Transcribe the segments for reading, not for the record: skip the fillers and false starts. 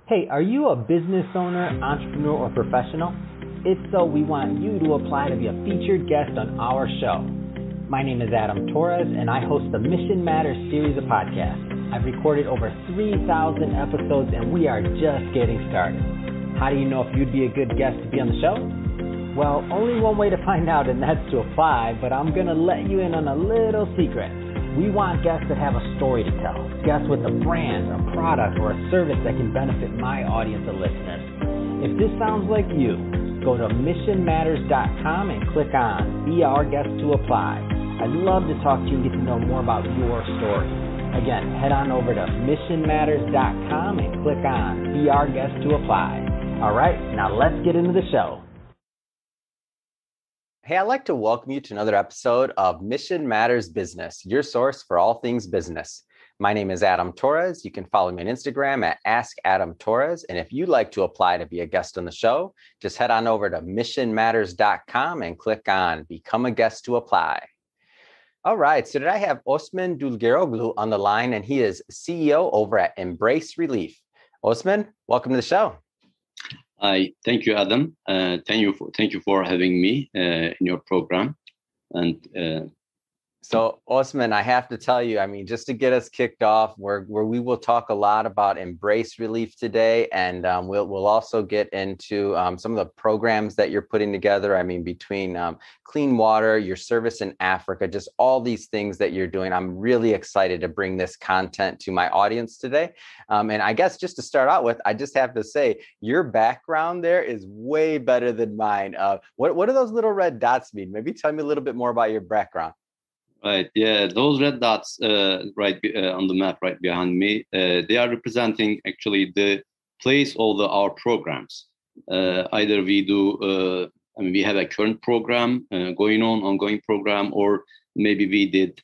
Hey, are you a business owner, entrepreneur, or professional? If so, we want you to apply to be a featured guest on our show. My name is Adam Torres, and I host the Mission Matters series of podcasts. I've recorded over 3,000 episodes, and we are just getting started. How do you know if you'd be a good guest to be on the show? Well, only one way to find out, and that's to apply, but I'm going to let you in on a little secret. We want guests that have a story to tell, guests with a brand, a product, or a service that can benefit my audience of listeners. If this sounds like you, go to missionmatters.com and click on Be Our Guest to apply. I'd love to talk to you and get to know more about your story. Again, head on over to missionmatters.com and click on Be Our Guest to apply. All right, now let's get into the show. Hey, I'd like to welcome you to another episode of Mission Matters Business, your source for all things business. My name is Adam Torres. You can follow me on Instagram at Ask Adam Torres. And if you'd like to apply to be a guest on the show, just head on over to missionmatters.com and click on Become a Guest to Apply. All right, so today I have Osman Dulgeroglu on the line, and he is CEO over at Embrace Relief. Osman, welcome to the show. Hi, thank you, Adam. Thank you for having me in your program. And so, Osman, I have to tell you, just to get us kicked off, where we will talk a lot about Embrace Relief today, and we'll also get into some of the programs that you're putting together. Between clean water, your service in Africa, just all these things that you're doing. I'm really excited to bring this content to my audience today. And I guess just to start out with, I just have to say, your background there is way better than mine. What do those little red dots mean? Maybe tell me a little bit more about your background. Right, yeah, those red dots on the map right behind me, they are representing actually the place of our programs. Either we do, we have a current program ongoing program, or maybe we did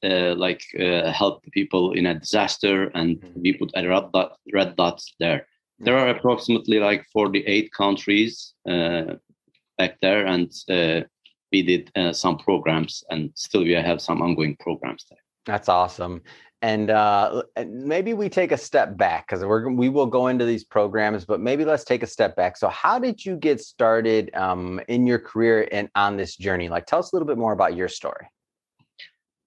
help people in a disaster, and we put a red dots there. There are approximately 48 countries back there, and we did some programs, and still we have some ongoing programs there. That's awesome. And maybe we take a step back, because we will go into these programs, but maybe let's take a step back. So how did you get started in your career and on this journey? Tell us a little bit more about your story.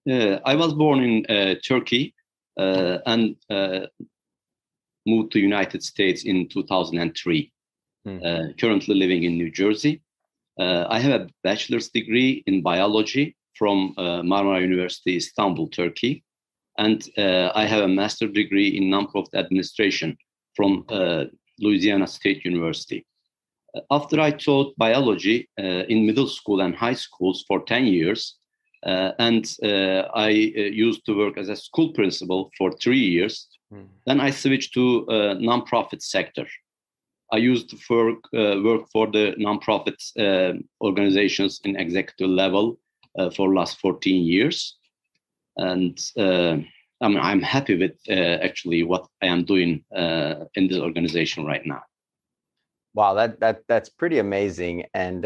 I was born in Turkey and moved to United States in 2003. Currently living in New Jersey. I have a bachelor's degree in biology from Marmara University, Istanbul, Turkey. And I have a master's degree in nonprofit administration from Louisiana State University. After I taught biology in middle school and high schools for 10 years, and I used to work as a school principal for 3 years, then I switched to nonprofit sector. I used to work for the nonprofit organizations in executive level for last 14 years. And I'm happy with actually what I am doing in this organization right now. Wow, that's pretty amazing. And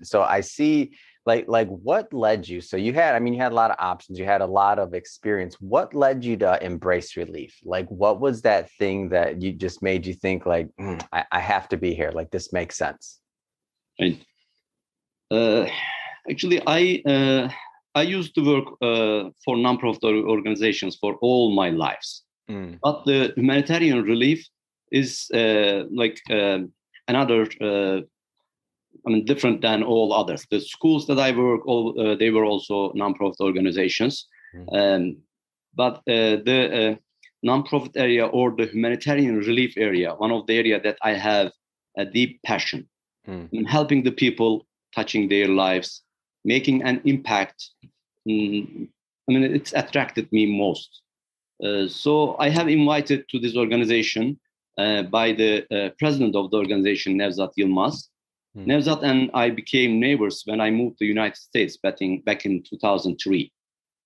so I see what led you? So you had a lot of options, you had a lot of experience. What led you to Embrace Relief? What was that thing that you just made you think I have to be here? This makes sense. Right. Actually, I used to work for nonprofit organizations for all my lives. But the humanitarian relief is another different than all others. The schools that I work, they were also nonprofit organizations. But the nonprofit area or the humanitarian relief area, one of the areas that I have a deep passion in helping the people, touching their lives, making an impact. It's attracted me most. So I have invited to this organization by the president of the organization, Nevzat Yilmaz. Nevzat and I became neighbors when I moved to the United States back in 2003.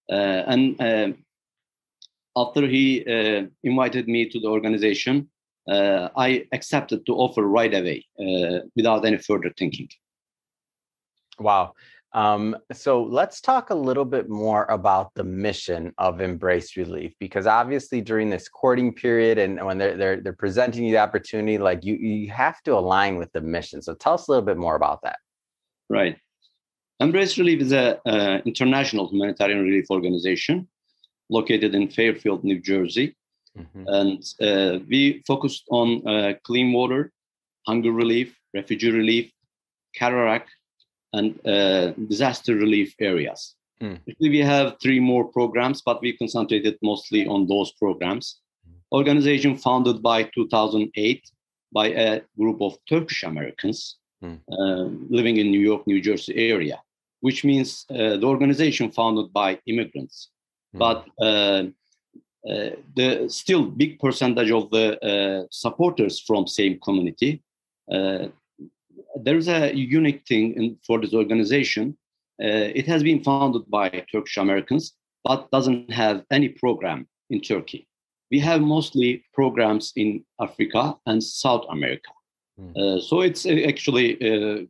And after he invited me to the organization, I accepted to offer right away without any further thinking. Wow. So let's talk a little bit more about the mission of Embrace Relief, because obviously during this courting period and when they're presenting you the opportunity, like you have to align with the mission. So tell us a little bit more about that. Right. Embrace Relief is an international humanitarian relief organization located in Fairfield, New Jersey. And we focused on clean water, hunger relief, refugee relief, cataract, and disaster relief areas. Actually, we have 3 more programs, but we concentrated mostly on those programs. Organization founded by 2008 by a group of Turkish Americans living in New York, New Jersey area, which means the organization founded by immigrants. But the still big percentage of the supporters from same community. There's a unique thing for this organization. It has been founded by Turkish Americans, but doesn't have any program in Turkey. We have mostly programs in Africa and South America. So it's actually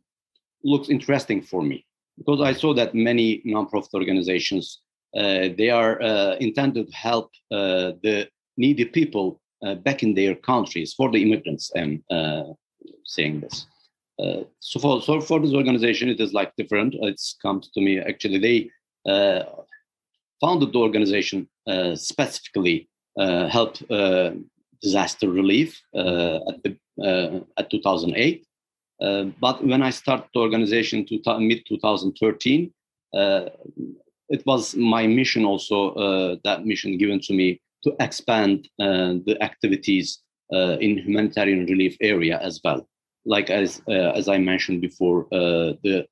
looks interesting for me, because I saw that many nonprofit organizations, they are intended to help the needy people back in their countries, for the immigrants. I'm saying this. So for this organization, it is like different. It's come to me, actually, they founded the organization specifically help disaster relief at 2008. But when I started the organization mid-2013, it was my mission also, that mission given to me to expand the activities in humanitarian relief area as well. Like as I mentioned before, the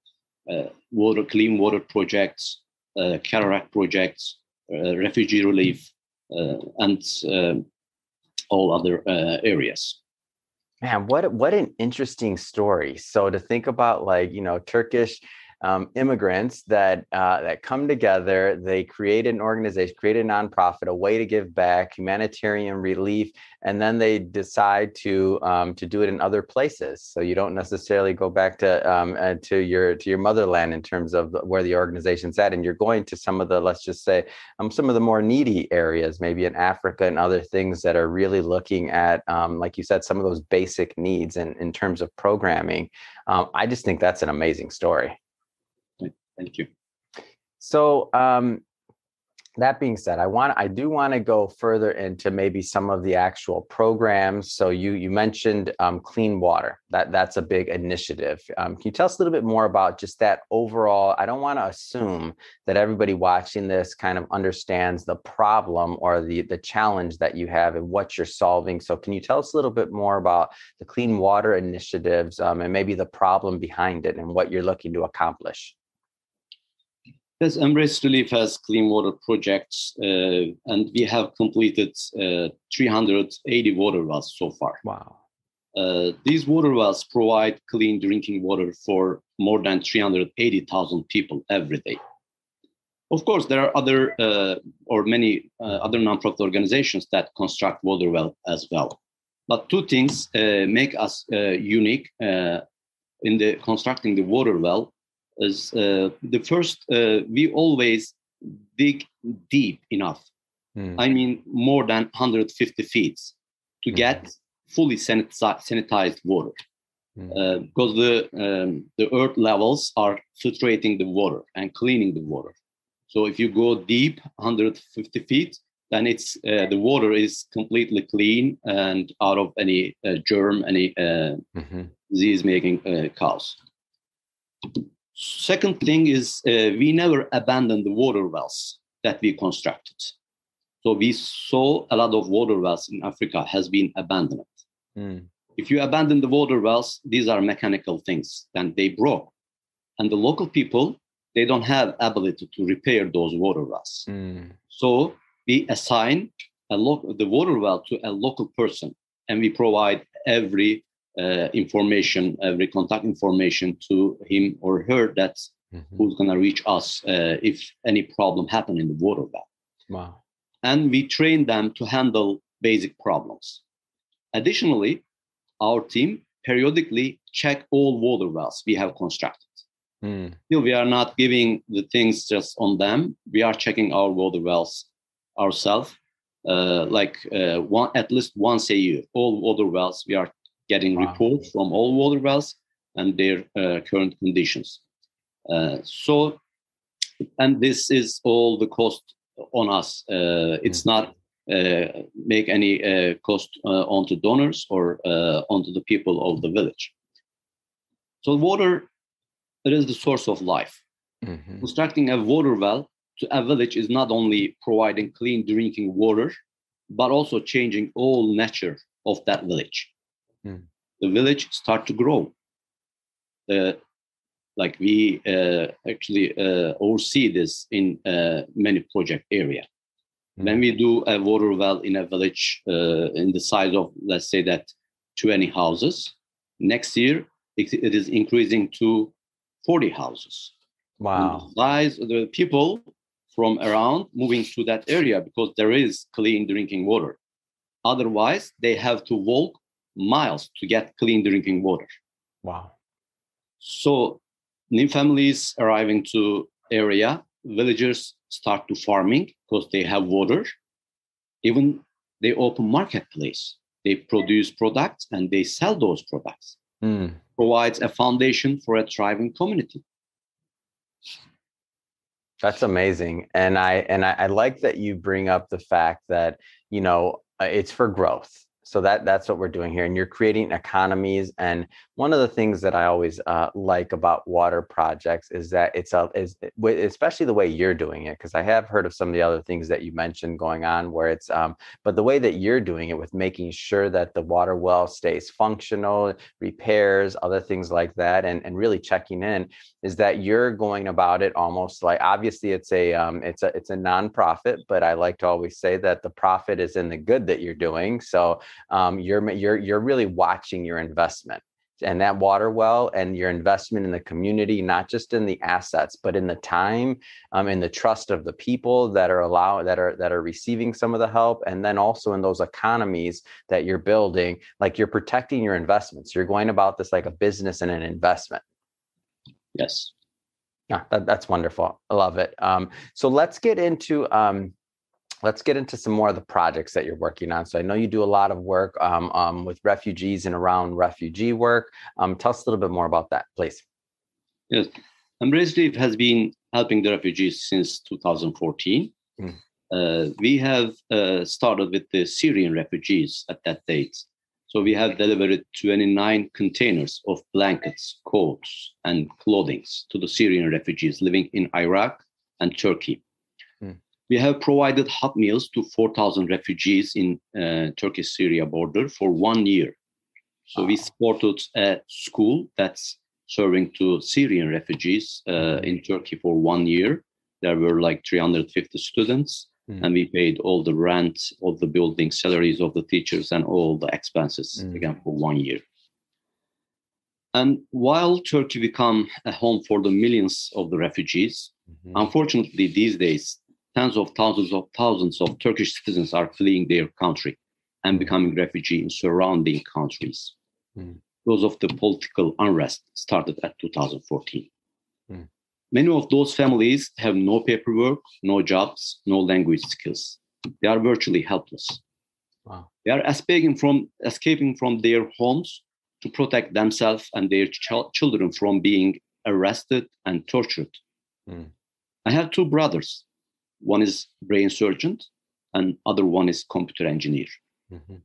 clean water projects, cataract projects, refugee relief, and all other areas. Man, what an interesting story. So to think about, like, Turkish immigrants that come together, they create an organization, create a nonprofit, a way to give back, humanitarian relief, and then they decide to do it in other places. So you don't necessarily go back to your motherland in terms of where the organization's at, and you're going to some of the, let's just say, some of the more needy areas, maybe in Africa and other things that are really looking at, like you said, some of those basic needs in terms of programming. I just think that's an amazing story. Thank you. So that being said, I do want to go further into maybe some of the actual programs. So you mentioned clean water. That's a big initiative. Can you tell us a little bit more about just that overall? I don't want to assume that everybody watching this kind of understands the problem or the challenge that you have and what you're solving. So can you tell us a little bit more about the clean water initiatives and maybe the problem behind it and what you're looking to accomplish? Yes, Embrace Relief has clean water projects, and we have completed 380 water wells so far. Wow. These water wells provide clean drinking water for more than 380,000 people every day. Of course, there are many other nonprofit organizations that construct water wells as well. But 2 things make us unique in the constructing the water well. Is the first, we always dig deep enough. I mean, more than 150 feet to get fully sanitized water, because the earth levels are filtrating the water and cleaning the water. So if you go deep 150 feet, then it's the water is completely clean and out of any germ, any disease-making cause. Second thing is we never abandon the water wells that we constructed. So we saw a lot of water wells in Africa has been abandoned. If you abandon the water wells, these are mechanical things, then they broke. And the local people, they don't have ability to repair those water wells. So we assign the water well to a local person, and we provide every information, every contact information to him or her that's who's going to reach us if any problem happen in the water well. Wow. And we train them to handle basic problems. Additionally, our team periodically check all water wells we have constructed. Still, we are not giving the things just on them. We are checking our water wells ourselves, at least once a year. All water wells, we are getting reports from all water wells and their current conditions. And this is all the cost on us. It's not make any cost onto donors or onto the people of the village. So water, it is the source of life. Constructing a water well to a village is not only providing clean drinking water, but also changing all nature of that village. The village start to grow. We actually oversee this in many project area. When we do a water well in a village in the size of, let's say that 20 houses, next year it is increasing to 40 houses. Wow. And the size of the people from around moving to that area because there is clean drinking water. Otherwise, they have to walk miles to get clean drinking water. Wow. So new families arriving to area, villagers start to farming because they have water. Even they open marketplace. They produce products and they sell those products. Provides a foundation for a thriving community. That's amazing. And I like that you bring up the fact that, it's for growth. So that's what we're doing here. And you're creating economies. And one of the things that I always like about water projects is that especially the way you're doing it, because I have heard of some of the other things that you mentioned going on where it's, but the way that you're doing it with making sure that the water well stays functional, repairs, other things like that, and really checking in is that you're going about it almost like, obviously it's a nonprofit, but I like to always say that the profit is in the good that you're doing. So you're really watching your investment and that water well and your investment in the community, not just in the assets, but in the time, in the trust of the people that are receiving some of the help. And then also in those economies that you're building, like you're protecting your investments. You're going about this like a business and an investment. Yes. Yeah, that's wonderful. I love it. So let's get into some more of the projects that you're working on. So I know you do a lot of work with refugees and around refugee work. Tell us a little bit more about that, please. Yes. Embrace Relief has been helping the refugees since 2014. We have started with the Syrian refugees at that date. So we have delivered 29 containers of blankets, coats, and clothing to the Syrian refugees living in Iraq and Turkey. We have provided hot meals to 4,000 refugees in Turkey-Syria border for 1 year. So we supported a school that's serving to Syrian refugees in Turkey for 1 year. There were like 350 students, and we paid all the rent, all the building salaries of the teachers, and all the expenses again for 1 year. And while Turkey became a home for the millions of the refugees, unfortunately these days, tens of thousands of Turkish citizens are fleeing their country and becoming refugees in surrounding countries. Because of the political unrest started at 2014. Many of those families have no paperwork, no jobs, no language skills. They are virtually helpless. Wow. They are escaping from their homes to protect themselves and their children from being arrested and tortured. I have two brothers. One is brain surgeon and other one is computer engineer.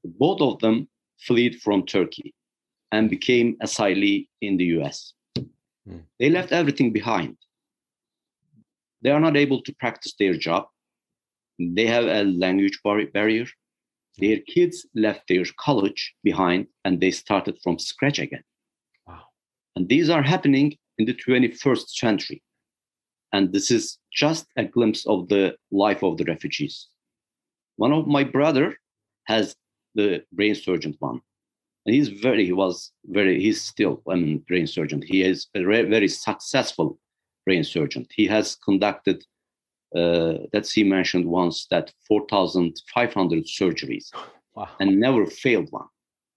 Both of them fled from Turkey and became asylees in the US. They left everything behind. They are not able to practice their job. They have a language barrier. Their kids left their college behind and they started from scratch again. Wow. And these are happening in the 21st century. And this is just a glimpse of the life of the refugees. One of my brother has the brain surgeon one. And he's still a brain surgeon. He is a very successful brain surgeon. He has conducted, he mentioned once that 4,500 surgeries. Wow. And never failed one.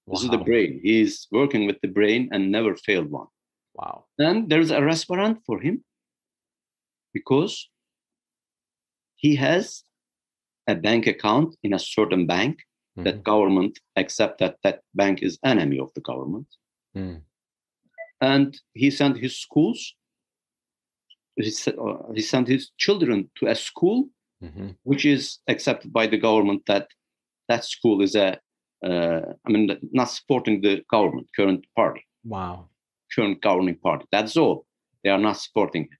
Wow. This is the brain. He's working with the brain and never failed one. Wow. And there's a restaurant for him because he has a bank account in a certain bank that government accept that bank is enemy of the government. And he sent his schools, he sent his children to a school which is accepted by the government, that school is not supporting the government, current party. Wow. Current governing party. That's all. They are not supporting him.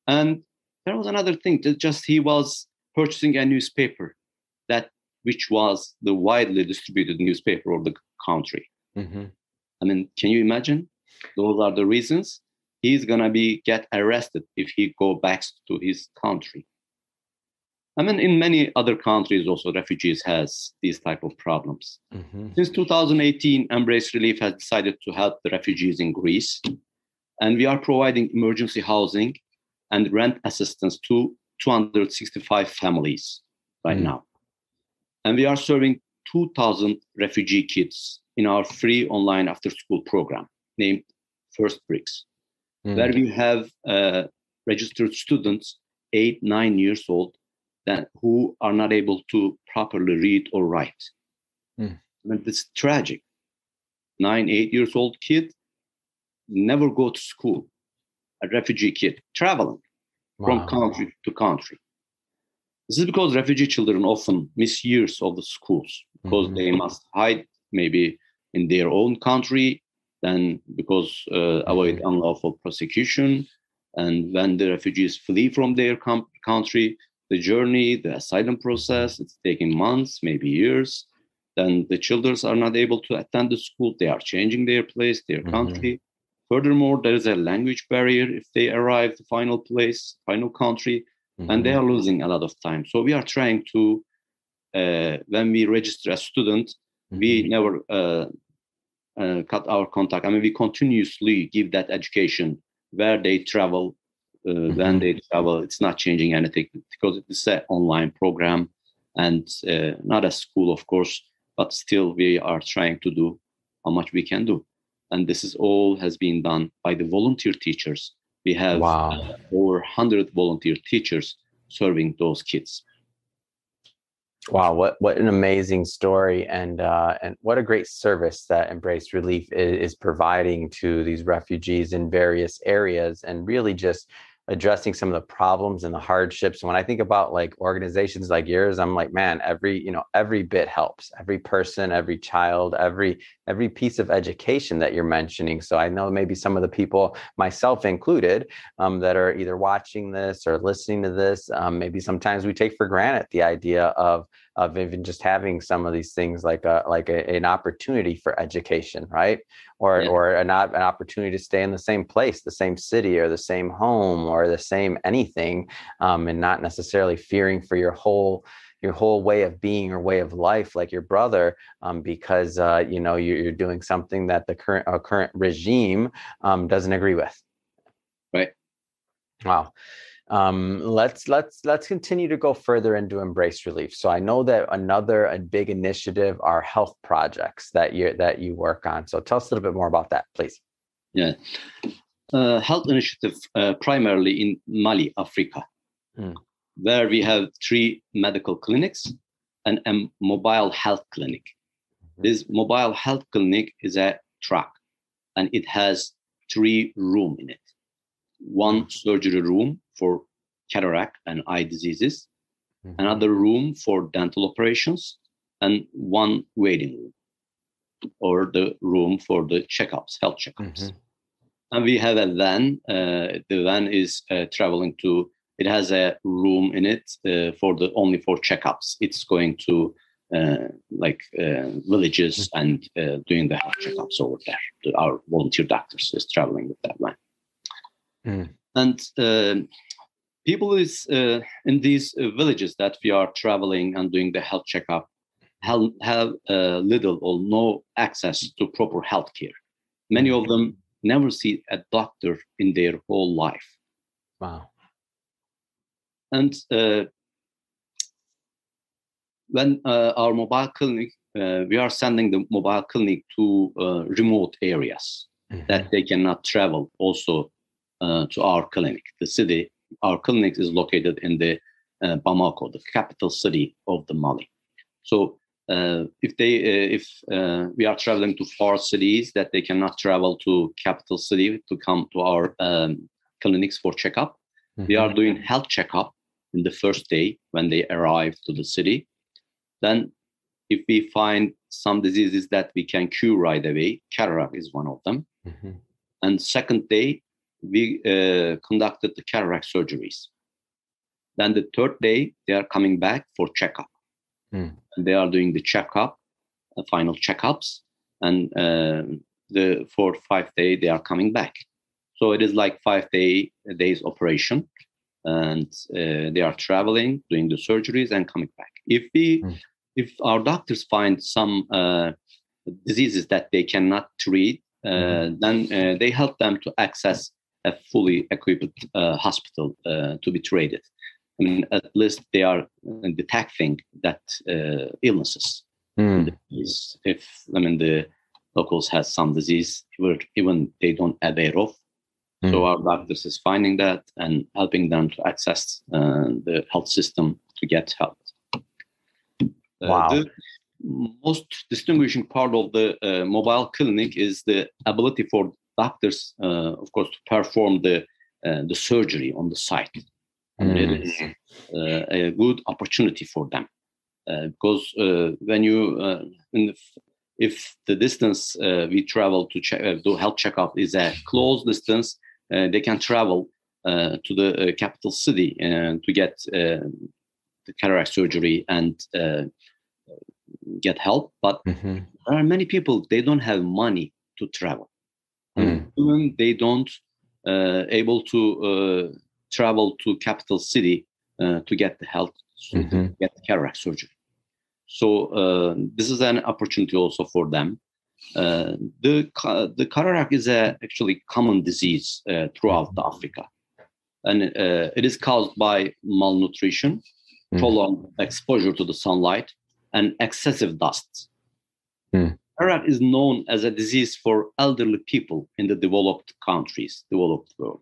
And there was another thing that just he was purchasing a newspaper which was the widely distributed newspaper of the country. I mean, can you imagine? Those are the reasons he's gonna get arrested if he go back to his country. I mean, in many other countries also, refugees has these type of problems. Since 2018, Embrace Relief has decided to help the refugees in Greece, and we are providing emergency housing and rent assistance to 265 families right now. And we are serving 2,000 refugee kids in our free online after-school program named First Bricks, where we have registered students 8-9 years old who are not able to properly read or write. And it's tragic. 9-8 years old kid never go to school. A refugee kid traveling from country to country. This is because refugee children often miss years of the schools because they must hide maybe in their own country, then because avoid unlawful prosecution. And when the refugees flee from their country, the journey, the asylum process, it's taking months, maybe years. Then the children are not able to attend the school. They are changing their place, their country. Furthermore, there is a language barrier if they arrive the final place, final country, and they are losing a lot of time. So we are trying to, when we register a student, we never cut our contact. I mean, we continuously give that education where they travel, when they travel. It's not changing anything because it's an online program and not a school, of course, but still we are trying to do how much we can do. And this is all has been done by the volunteer teachers. We have over 100 volunteer teachers serving those kids. Wow, what an amazing story, and what a great service that Embrace Relief is providing to these refugees in various areas, and really just addressing some of the problems and the hardships. When I think about like organizations like yours, I'm like, man, every bit helps. Every person, every child, every piece of education that you're mentioning. So I know maybe some of the people, myself included, that are either watching this or listening to this, maybe sometimes we take for granted the idea of even just having some of these things like an opportunity for education, right? Or an opportunity to stay in the same place, the same city, or the same home, or the same anything, and not necessarily fearing for your whole way of being or way of life, like your brother, because you're doing something that the current regime doesn't agree with. Right. Wow. Let's continue to go further into Embrace Relief. So I know that a big initiative are health projects that you work on. So tell us a little bit more about that, please. Yeah, health initiative primarily in Mali, Africa, where we have 3 medical clinics and a mobile health clinic. This mobile health clinic is a truck, and it has 3 rooms in it. 1 surgery room for cataract and eye diseases, another room for dental operations, and 1 waiting room, or the room for the checkups, health checkups. And we have a van. The van is traveling to. It has a room in it only for checkups. It's going to villages and doing the health checkups over there. Our volunteer doctors is traveling with that van. And people is in these villages that we are traveling and doing the health checkup have little or no access to proper health care. Many of them never see a doctor in their whole life. Wow. And when our mobile clinic, we are sending the mobile clinic to remote areas that they cannot travel also to our clinic. Our clinic is located in the Bamako, the capital city of the Mali. So if we are traveling to far cities that they cannot travel to capital city to come to our clinics for checkup, we are doing health checkup in the first day when they arrive to the city. Then if we find some diseases that we can cure right away, cataract is one of them. And second day, we conducted the cataract surgeries. Then the third day, they are coming back for checkup. And they are doing the checkup, final checkups. And the 4 or 5 day, they are coming back. So it is like 5 days operation. And they are traveling, doing the surgeries and coming back. If our doctors find some diseases that they cannot treat, then they help them to access a fully equipped hospital to be treated. I mean, at least they are detecting that illnesses. If the locals has some disease, even they don't aware of. So our doctors is finding that and helping them to access the health system to get help. Wow. The most distinguishing part of the mobile clinic is the ability for doctors, of course, to perform the surgery on the site. And it is a good opportunity for them because when if the distance we travel to do health checkup is a close distance, they can travel to the capital city to get the cataract surgery and get help. But there are many people, they don't have money to travel. Even they don't able to travel to capital city to get the help, to get the cataract surgery. So this is an opportunity also for them. The cataract is actually common disease throughout Africa. And it is caused by malnutrition, prolonged exposure to the sunlight, and excessive dust. Cataract is known as a disease for elderly people in the developed countries, developed world.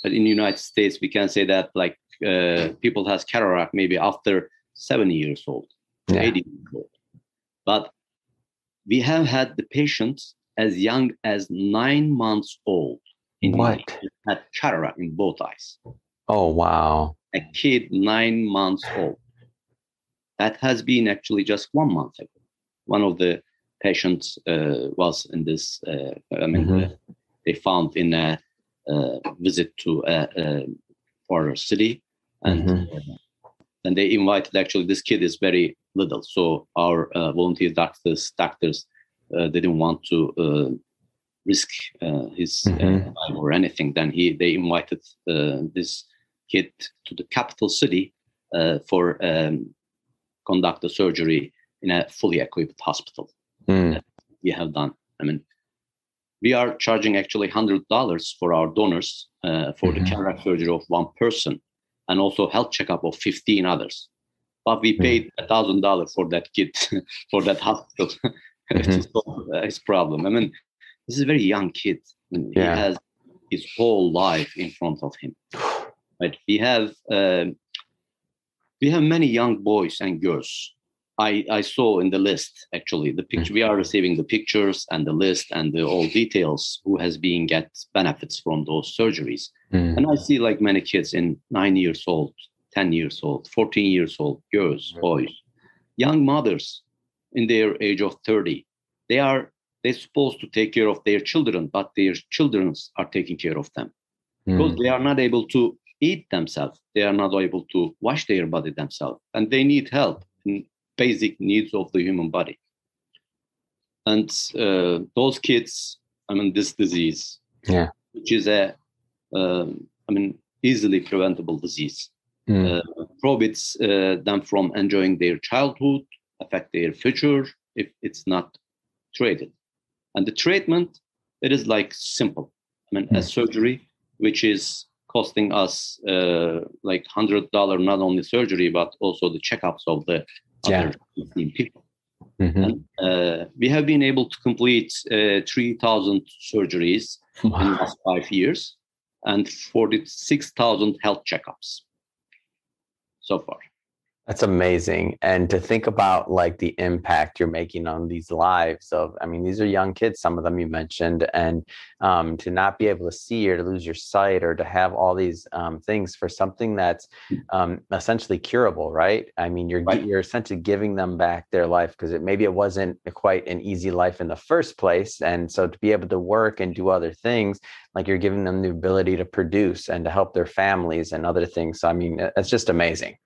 But in the United States, we can say that like people has cataract maybe after 70 years old, 80 years old. But we have had the patients as young as 9 months old. Had cataract in both eyes. Oh, wow. A kid 9 months old. That has been actually just 1 month ago. One of the patients was in this, they found in a visit to a foreign city. And then they invited, actually, this kid is very little. So our volunteer doctors didn't want to risk his life or anything. Then they invited this kid to the capital city for conduct the surgery in a fully equipped hospital. We have done. I mean, we are charging actually $100 for our donors for the cataract surgery of one person, and also health checkup of 15 others. But we paid $1,000 for that kid, for that hospital to solve his problem. I mean, this is a very young kid. I mean, he has his whole life in front of him. But we have many young boys and girls. I saw in the list, actually, the picture. We are receiving the pictures and the list and all details who has been get benefits from those surgeries. And I see like many kids in 9 years old, 10 years old, 14 years old, girls, boys, young mothers in their age of 30. They're supposed to take care of their children, but their children are taking care of them because they are not able to eat themselves. They are not able to wash their body themselves, and they need help in basic needs of the human body. And those kids, this disease, which is easily preventable disease, prohibits them from enjoying their childhood, affect their future if it's not treated. And the treatment, it is like simple. A surgery, which is costing us like $100, not only surgery, but also the checkups of the other 15 people. Mm-hmm. And we have been able to complete 3,000 surgeries in the last 5 years and 46,000 health checkups so far. That's amazing. And to think about like the impact you're making on these lives of, I mean, these are young kids, some of them you mentioned, and to not be able to see or to lose your sight or to have all these things for something that's essentially curable, right? I mean, you're essentially giving them back their life because maybe it wasn't quite an easy life in the first place. And so to be able to work and do other things, like you're giving them the ability to produce and to help their families and other things. So, I mean, it's just amazing.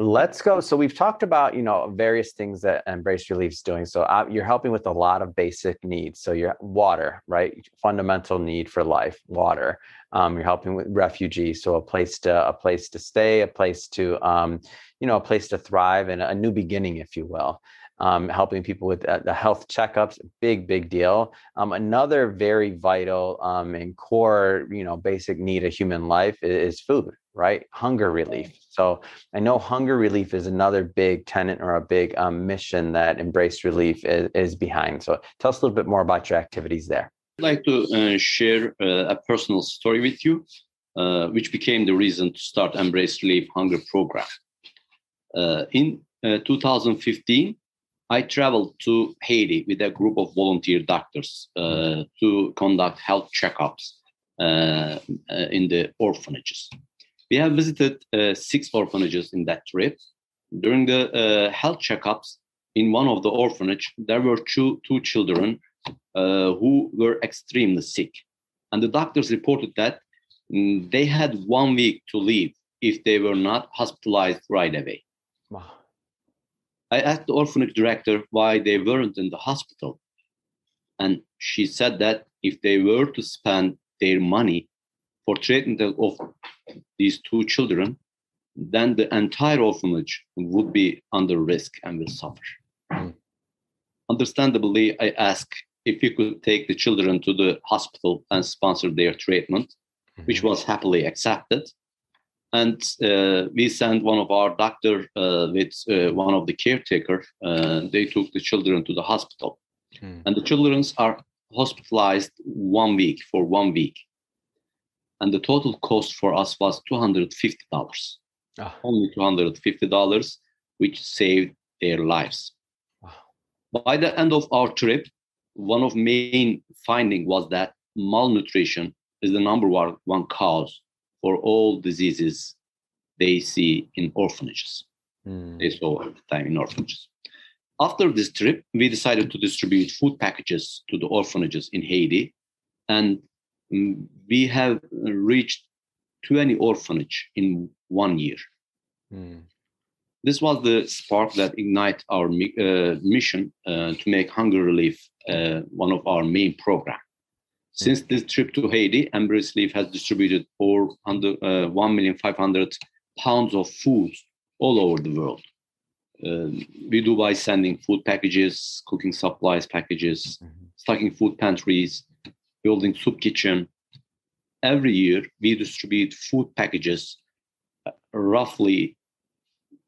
Let's go. So we've talked about, various things that Embrace Relief is doing. So you're helping with a lot of basic needs. So you're water, right? Fundamental need for life, water. You're helping with refugees. So a place to stay, a place to, a place to thrive and a new beginning, if you will. Helping people with the health checkups, big deal. Another very vital and core, basic need of human life is food, right? Hunger relief. So I know hunger relief is another big tenet or a big mission that Embrace Relief is behind. So tell us a little bit more about your activities there. I'd like to share a personal story with you, which became the reason to start Embrace Relief Hunger Program. In 2015, I traveled to Haiti with a group of volunteer doctors to conduct health checkups in the orphanages. We have visited 6 orphanages in that trip. During the health checkups in one of the orphanages, there were two children who were extremely sick. And the doctors reported that they had 1 week to live if they were not hospitalized right away. Wow. I asked the orphanage director why they weren't in the hospital. And she said that if they were to spend their money for treatment of these 2 children, then the entire orphanage would be under risk and will suffer. Understandably, I asked if we could take the children to the hospital and sponsor their treatment, which was happily accepted. And we sent one of our doctors with one of the caretakers. They took the children to the hospital. And the children are hospitalized 1 week for 1 week. And the total cost for us was $250. Only $250, which saved their lives. Wow. By the end of our trip, one of the main findings was that malnutrition is the number one cause for all diseases they see in orphanages. They saw at the time in orphanages. After this trip, we decided to distribute food packages to the orphanages in Haiti. And we have reached 20 orphanages in 1 year. This was the spark that ignited our mission to make hunger relief one of our main programs. Since this trip to Haiti, Embrace Relief has distributed over 1,500,000 pounds of food all over the world. We do by sending food packages, cooking supplies packages, stocking food pantries, building soup kitchen. Every year, we distribute food packages, roughly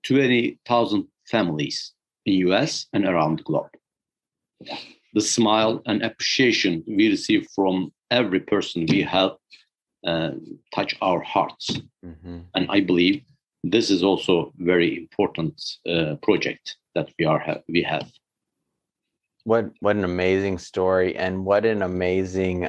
20,000 families in US and around the globe. The smile and appreciation we receive from every person we help touch our hearts. And I believe this is also a very important project that we have. What an amazing story, and what an amazing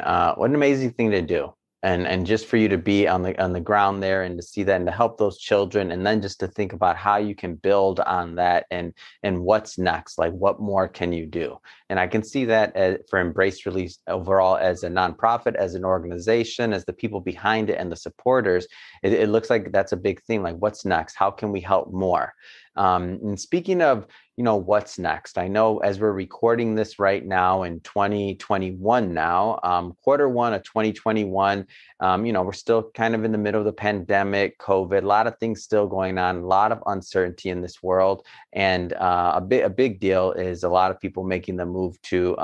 thing to do. And just for you to be on the ground there and to see that and to help those children, and then just to think about how you can build on that and what's next, like what more can you do? And I can see that for Embrace Relief overall as a nonprofit, as an organization, as the people behind it and the supporters, it looks like that's a big thing. Like what's next? How can we help more? And speaking of, what's next? I know as we're recording this right now in 2021 now, Q1 of 2021, we're still kind of in the middle of the pandemic, COVID, a lot of things still going on, a lot of uncertainty in this world. And a big deal is a lot of people making the move to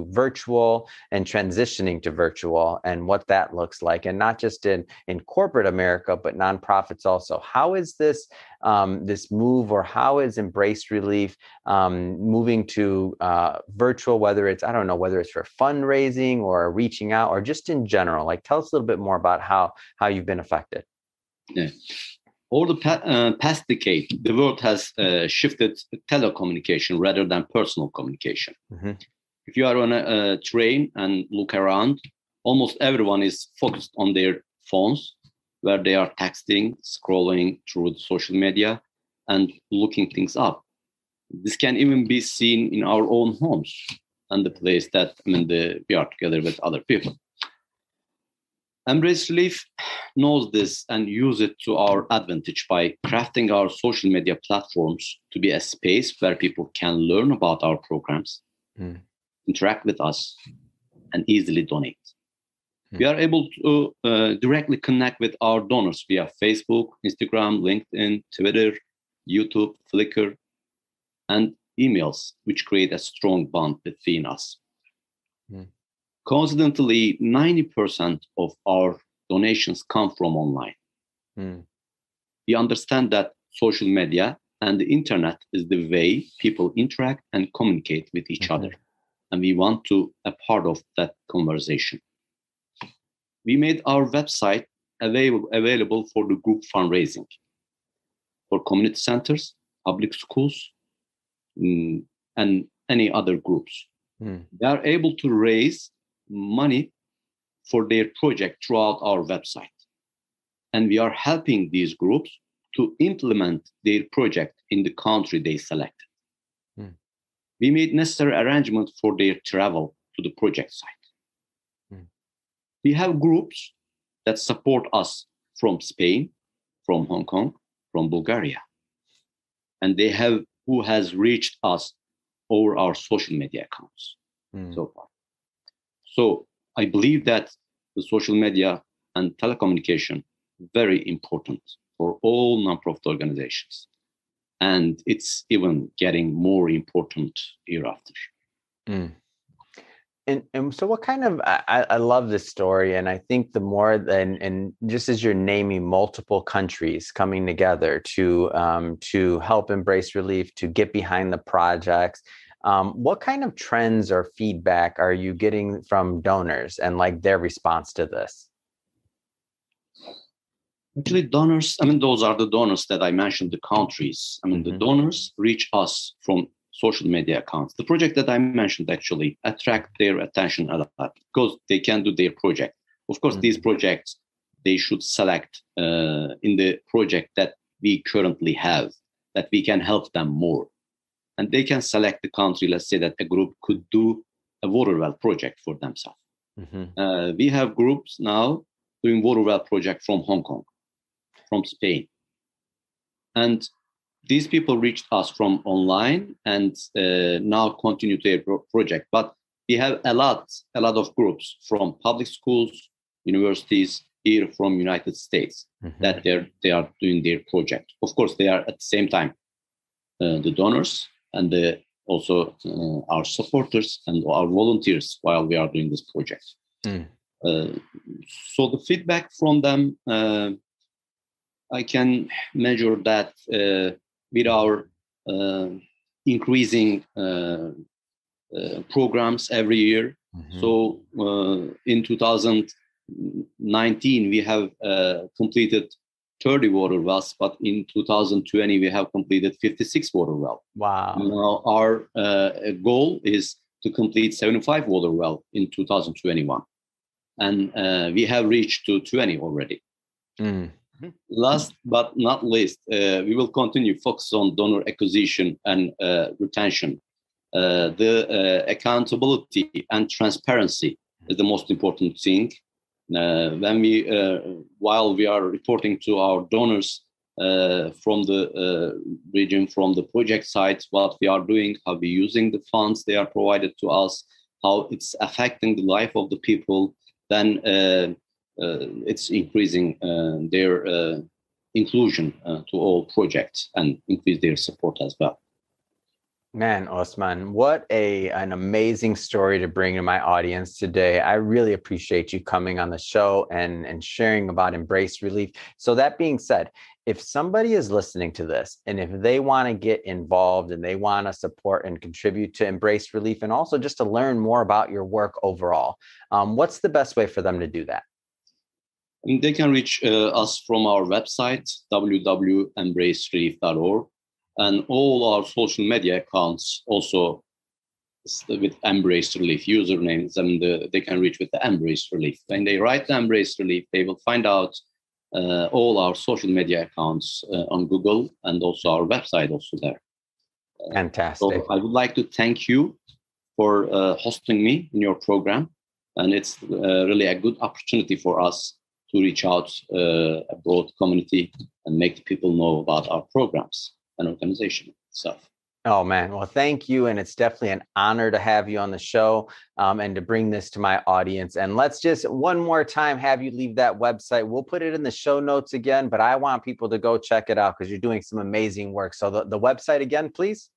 virtual and transitioning to virtual and what that looks like. And not just in corporate America, but nonprofits also. How is this this move, or how is Embrace Relief moving to virtual, whether it's, I don't know, whether it's for fundraising or reaching out or just in general? Like, tell us a little bit more about how you've been affected. Yeah. Over the past decade, the world has shifted to telecommunication rather than personal communication. Mm-hmm. If you are on a train and look around, almost everyone is focused on their phones, where they are texting, scrolling through the social media, and looking things up. This can even be seen in our own homes and the place that we are together with other people. Embrace Relief knows this and use it to our advantage by crafting our social media platforms to be a space where people can learn about our programs, interact with us, and easily donate. We are able to directly connect with our donors via Facebook, Instagram, LinkedIn, Twitter, YouTube, Flickr, and emails, which create a strong bond between us. Coincidentally, 90% of our donations come from online. We understand that social media and the internet is the way people interact and communicate with each other, and we want to be a part of that conversation. We made our website available for the group fundraising for community centers, public schools, and any other groups. They are able to raise money for their project throughout our website. And we are helping these groups to implement their project in the country they selected. We made necessary arrangements for their travel to the project site. We have groups that support us from Spain, from Hong Kong, from Bulgaria. And they have who has reached us over our social media accounts so far. So I believe that the social media and telecommunication very important for all nonprofit organizations. And it's even getting more important year after. And so what kind of, I love this story. And I think the more and just as you're naming multiple countries coming together to help Embrace Relief, to get behind the projects, what kind of trends or feedback are you getting from donors and like their response to this? Actually, donors, those are the donors that I mentioned, the countries. The donors reach us from social media accounts. The project that I mentioned actually attract their attention a lot because they can do their project. Of course, these projects, they should select in the project that we currently have, that we can help them more. And they can select the country. Let's say that a group could do a water well project for themselves. We have groups now doing water well project from Hong Kong, from Spain. And these people reached us from online and now continue their project. But we have a lot of groups from public schools, universities here from United States that they are doing their project. Of course, they are at the same time the donors and also our supporters and our volunteers while we are doing this project. So the feedback from them, I can measure that with our increasing programs every year. So in 2019, we have completed 30 water wells, but in 2020, we have completed 56 water wells. Wow. Now our goal is to complete 75 water wells in 2021. And we have reached to 20 already. Last but not least, we will continue focus on donor acquisition and retention. The accountability and transparency is the most important thing. When while we are reporting to our donors from the region, from the project sites, what we are doing, how we're using the funds they are provided to us, how it's affecting the life of the people, then it's increasing their inclusion to all projects and increase their support as well. Man, Osman, what an amazing story to bring to my audience today. I really appreciate you coming on the show and sharing about Embrace Relief. So that being said, if somebody is listening to this and if they want to get involved and they want to support and contribute to Embrace Relief and also just to learn more about your work overall, what's the best way for them to do that? They can reach us from our website, www.embracerelief.org. And all our social media accounts also with Embrace Relief usernames, and they can reach with the Embrace Relief. When they write the Embrace Relief, they will find out all our social media accounts on Google and also our website also there. Fantastic. So I would like to thank you for hosting me in your program. And it's really a good opportunity for us to reach out a broad community and make the people know about our programs and organization itself. Oh, man. Well, thank you. And it's definitely an honor to have you on the show and to bring this to my audience. And let's just one more time have you leave that website. We'll put it in the show notes again, but I want people to go check it out because you're doing some amazing work. So the website again, please.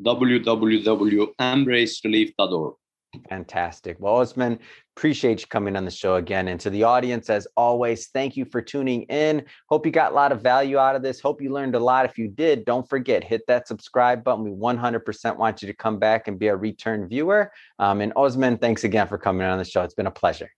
www.embracerelief.org. Fantastic. Well, Osman, appreciate you coming on the show again. And to the audience, as always, thank you for tuning in. Hope you got a lot of value out of this. Hope you learned a lot. If you did, don't forget, hit that subscribe button. We 100% want you to come back and be a return viewer. And Osman, thanks again for coming on the show. It's been a pleasure.